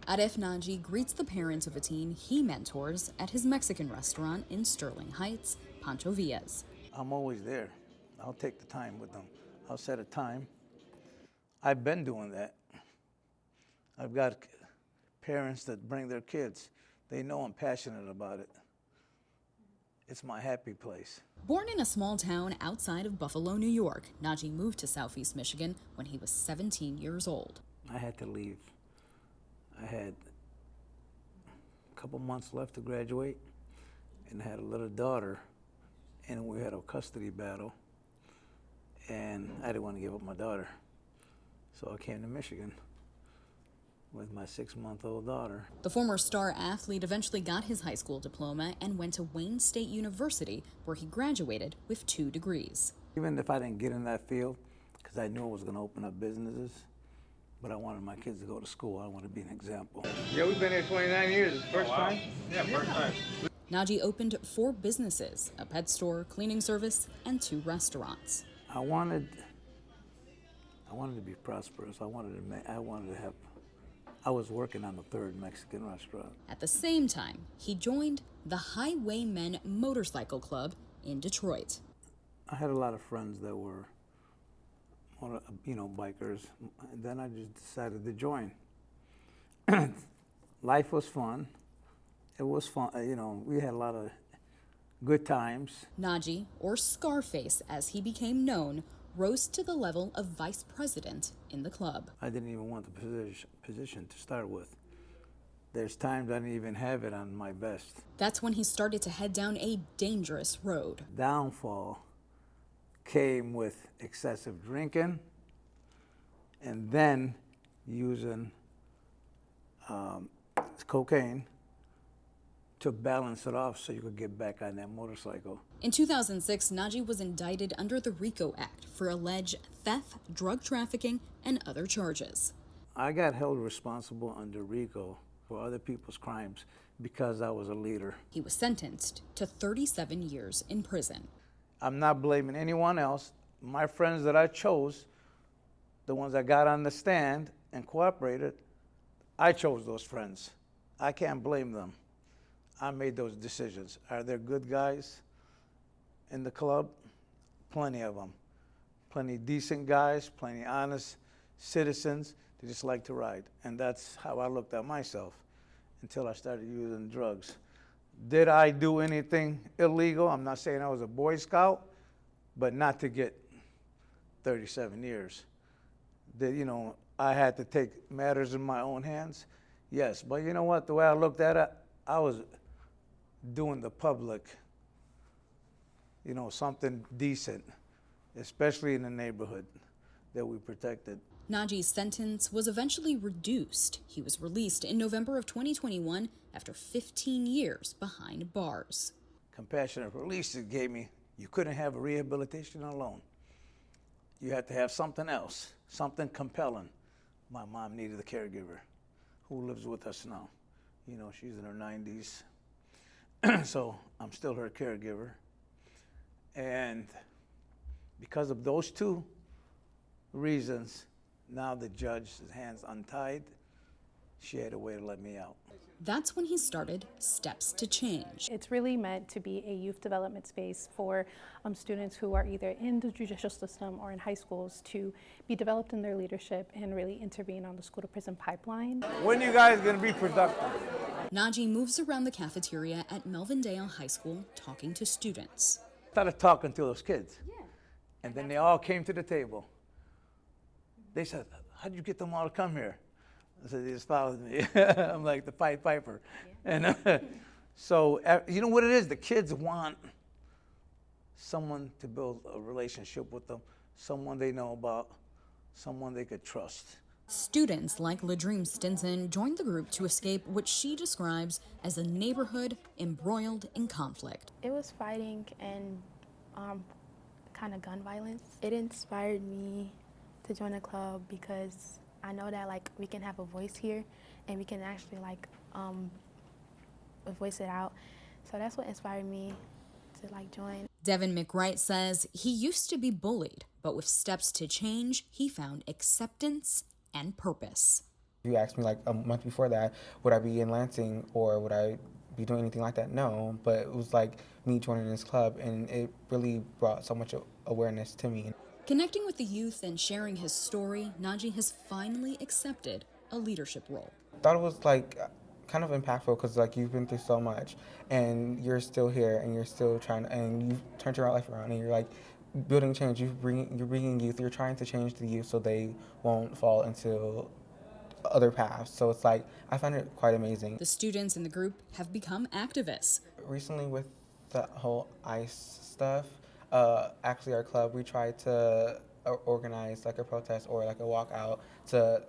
Aref Naji greets the parents of a teen he mentors at his Mexican restaurant in Sterling Heights, Pancho Villa's. I'm always there. I'll take the time with them. I'll set a time. I've been doing that. I've got parents that bring their kids. They know I'm passionate about it. It's my happy place. Born in a small town outside of Buffalo, New York, Naji moved to Southeast Michigan when he was 17 years old. I had to leave. I had a couple months left to graduate and had a little daughter, and we had a custody battle, and I didn't want to give up my daughter. So I came to Michigan with my 6-month-old daughter. The former star athlete eventually got his high school diploma and went to Wayne State University, where he graduated with 2 degrees. Even if I didn't get in that field, because I knew it was going to open up businesses, but I wanted my kids to go to school. I want to be an example. Yeah, we've been here 29 years. It's the first time? Yeah, first time. Naji opened 4 businesses, a pet store, cleaning service, and 2 restaurants. I wanted to be prosperous. I was working on the 3rd Mexican restaurant. At the same time, he joined the Highwaymen Motorcycle Club in Detroit. I had a lot of friends that were, bikers, and then I just decided to join. Life was fun. It was fun, we had a lot of good times. Naji, or Scarface as he became known, rose to the level of vice president in the club. I didn't even want the position to start with. There's times I didn't even have it on my vest. That's when he started to head down a dangerous road. Downfall came with excessive drinking and then using cocaine to balance it off so you could get back on that motorcycle. In 2006, Naji was indicted under the RICO Act for alleged theft, drug trafficking, and other charges. I got held responsible under RICO for other people's crimes because I was a leader. He was sentenced to 37 years in prison. I'm not blaming anyone else. My friends that I chose, the ones that got on the stand and cooperated, I chose those friends. I can't blame them. I made those decisions. Are there good guys in the club? Plenty of them. Plenty decent guys, plenty honest citizens that just like to ride. And that's how I looked at myself until I started using drugs. Did I do anything illegal? I'm not saying I was a Boy Scout, but not to get 37 years. I had to take matters in my own hands. Yes, but you know what? The way I looked at it, I was doing the public, something decent, especially in the neighborhood that we protected. Naji's sentence was eventually reduced. He was released in November of 2021 after 15 years behind bars. Compassionate release it gave me, you couldn't have a rehabilitation alone. You had to have something else, something compelling. My mom needed a caregiver who lives with us now. She's in her 90s. So I'm still her caregiver. And because of those 2 reasons, now the judge's hands untied. She had a way to let me out. That's when he started Steps to Change. It's really meant to be a youth development space for students who are either in the judicial system or in high schools to be developed in their leadership and really intervene on the school to prison pipeline. When are you guys gonna be productive? Naji moves around the cafeteria at Melvindale High School talking to students. I started talking to those kids. Yeah. And then they all came to the table. They said, how'd you get them all to come here? I said, they just followed me. I'm like the Pied Piper. Yeah. And so, you know what it is? The kids want someone to build a relationship with them, someone they know about, someone they could trust. Students like LaDream Stinson joined the group to escape what she describes as a neighborhood embroiled in conflict. It was fighting and kind of gun violence. It inspired me to join a club because I know that we can have a voice here and we can actually voice it out. So that's what inspired me to join. Devin McWright says he used to be bullied, but with Steps to Change, he found acceptance and purpose. If you asked me like a month before that, would I be in Lansing or would I be doing anything like that? No, but it was like me joining this club, and it really brought so much awareness to me. Connecting with the youth and sharing his story, Najee has finally accepted a leadership role. Thought it was like kind of impactful because like you've been through so much and you're still here and you're still trying and you've turned your life around and you're like building change. You're bringing youth. You're trying to change the youth so they won't fall into other paths. So it's like I find it quite amazing. The students in the group have become activists. Recently with the whole ICE stuff, actually our club, we tried to organize like a protest or like a walkout to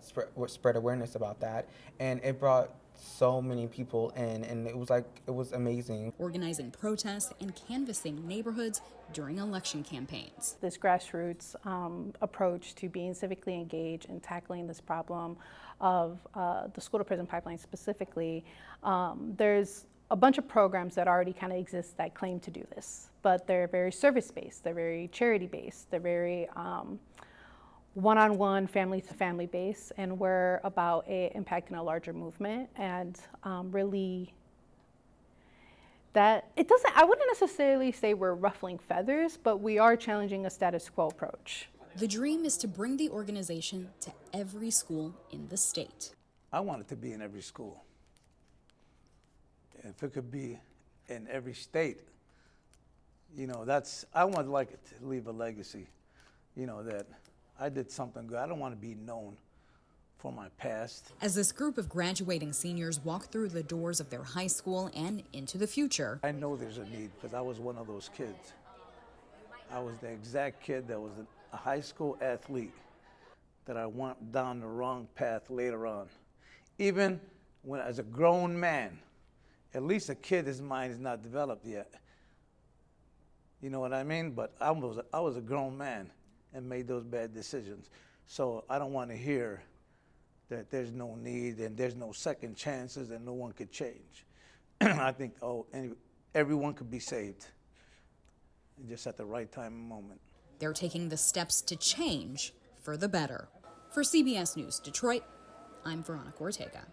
spread awareness about that, and it brought so many people in, and it was amazing. Organizing protests and canvassing neighborhoods during election campaigns. This grassroots approach to being civically engaged and tackling this problem of the school-to-prison pipeline specifically, there's a bunch of programs that already kind of exist that claim to do this, but they're very service-based, they're very charity-based, they're very one-on-one, family-to-family based, and we're about impacting a larger movement, and really that it doesn't, I wouldn't necessarily say we're ruffling feathers, but we are challenging a status quo approach. The dream is to bring the organization to every school in the state. I want it to be in every school. If it could be in every state, you know, I would like it to leave a legacy, you know, that I did something good. I don't want to be known for my past. As this group of graduating seniors walk through the doors of their high school and into the future, I know there's a need because I was one of those kids. I was the exact kid that was a high school athlete that I went down the wrong path later on. Even when as a grown man, at least a kid, his mind is not developed yet. You know what I mean? But I was a grown man and made those bad decisions. So I don't want to hear that there's no need and there's no second chances and no one could change. I think, everyone could be saved just at the right time and moment. they're taking the steps to change for the better. For CBS News Detroit, I'm Veronica Ortega.